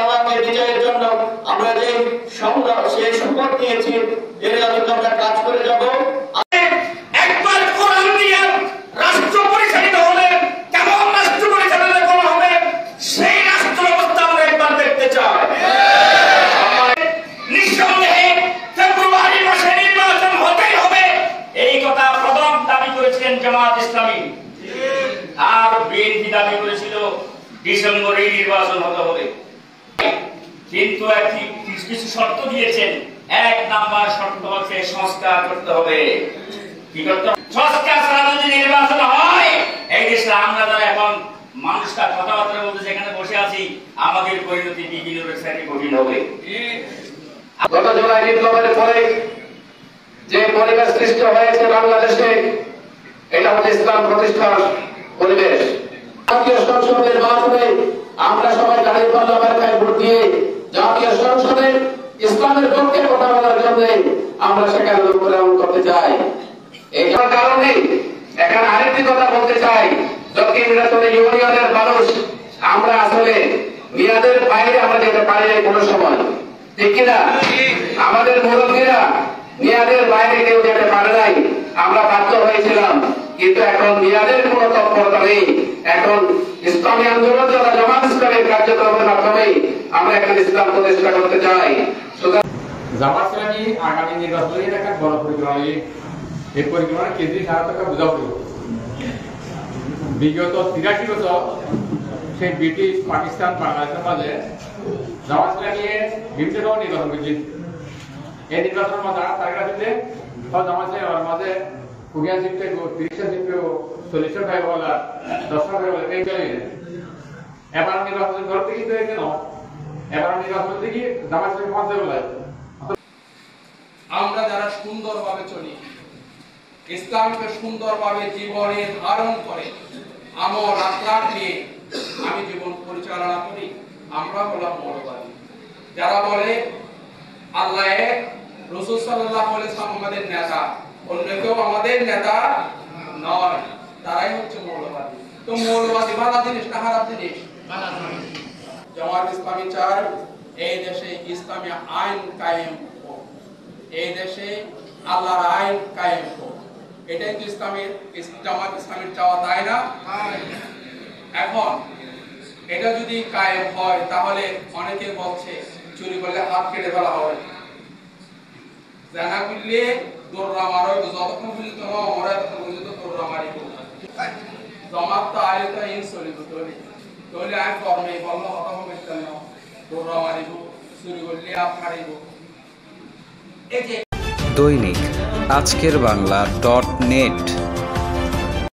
জামাতের বিজয়ের জন্য আমরা যে সংগ্রাম সেই শপথ নিয়েছি এর আলোকে আমরা কাজ করে যাব। একবার কোরআন দিয়ে রাষ্ট্র পরিচালিত হলে কেমন রাষ্ট্র পরিচালনা করা হবে সেই রাষ্ট্র ব্যবস্থা আমরা একবার দেখতে চাই। নিঃসন্দেহে ফেব্রুয়ারি মাসে নির্বাচন হতেই হবে এই কথা প্রথম দাবি করেছিলেন জামাত ইসলামী, আর বিএনপি দাবি করেছিল ডিসেম্বরে নির্বাচন হতে হবে। কিন্তু কিছু শর্ত দিয়েছেন। এক নাম্বার শর্ত হচ্ছে সংস্কার করতে হবে। কি করতে হবে? সংস্কার ছাড়া যদি নির্বাচন হয় এই দেশে আমরা যারা এখন মানুষটা কথাবার্তা বলতে যেখানে বসে আছি আমাদের পরিণতি বিভিন্ন সাইডে কঠিন হবে। গত জুলাই বিপ্লবের পরে যে পরিবেশ সৃষ্টি হয়েছে বাংলাদেশে এটা হচ্ছে ইসলাম প্রতিষ্ঠার পরিবেশ। জাতীয় সংসদ নির্বাচনে আমরা সবাই দাঁড়িপাল্লা মার্কায় ভোট দিয়ে জাতীয় সংসদে ইসলামের পক্ষে কথা বলার জন্য আমরা সেখানে লক্ষ্যগ্রহণ করতে চাই। এই কারণে এখানে আরেকটি কথা বলতে চাই, দক্ষিণ দিনাজপুর ইউনিয়নের মানুষ আমরা আসলে মেয়াদের বাইরে আমরা যেতে পারি না কোনো সময়, ঠিক কিনা? আমাদের মুরব্বীরা মেয়াদের বাইরে কেউ যেতে পারে নাই, আমরা বাধ্য হয়েছিলাম। কিন্তু এখন মেয়াদের কোন তৎপরতা নেই। এখন ইসলামী আন্দোলন যারা জামাত ইসলামের কার্যক্রমের মাধ্যমে আমরা এখন ইসলাম প্রতিষ্ঠা করতে চাই। জামাত ইসলামী আগামী নির্বাচনে একটা বড় পরিকল্পনা, এই পরিকল্পনা কেন্দ্রীয় সরকারকে বোঝাবো। বিগত 83 বছর সেই ব্রিটিশ পাকিস্তান বাংলাদেশের মাঝে জামাত ইসলামী বিভিন্ন ধরনের নির্বাচন করছে। এই নির্বাচনের মাঝে তারা দিতে জামাত ইসলামের মাঝে 20 সিট থেকে 30 সিট থেকে 40 ভাই বলা 10 ভাই বলা এই চলে গেছে। এবার নির্বাচন করতে কিন্তু কেন এবার নির্বাচন থেকে জামাত ইসলামী মাঝে বলা আমরা যারা সুন্দরভাবে চলি, ইসলামকে সুন্দরভাবে জীবনে ধারণ করে আমল আখলাক নিয়ে আমি জীবন পরিচালনা করি, আমরা হলাম মৌলবাদী। যারা বলে আল্লাহ এক, রাসূল সাল্লাল্লাহু আলাইহি ওয়াসাল্লাম আমাদের নেতা, অন্য কেউ আমাদের নেতা নয়, তারাই হচ্ছে মৌলবাদী। তো মৌলবাদী ভালো জিনিস না খারাপ জিনিস? জামাত ইসলামী চায় এই দেশে ইসলামী আইন কায়েম হোক, এই দেশে আল্লাহর আইন কায়েম হোক। এটাই তো জামাত ইসলামের চাওয়া, তাই না? এখন এটা যদি কায়েম হয় তাহলে অনেকে বলছে চুরি করলে হাত কেটে ফেলা হবে, জানা করলে দৌড়া মারো, যতক্ষণ পর্যন্ত মরে ততক্ষণ পর্যন্ত দৌড়া মারিব। জামাত তো আইলে তো ইন চলিব, তাহলে আইন কর্মে বললো হত হবে কেন, দৌড়া মারিব, চুরি করলে হাত মারিব। এই যে দৈনিক আজকের বাংলা .net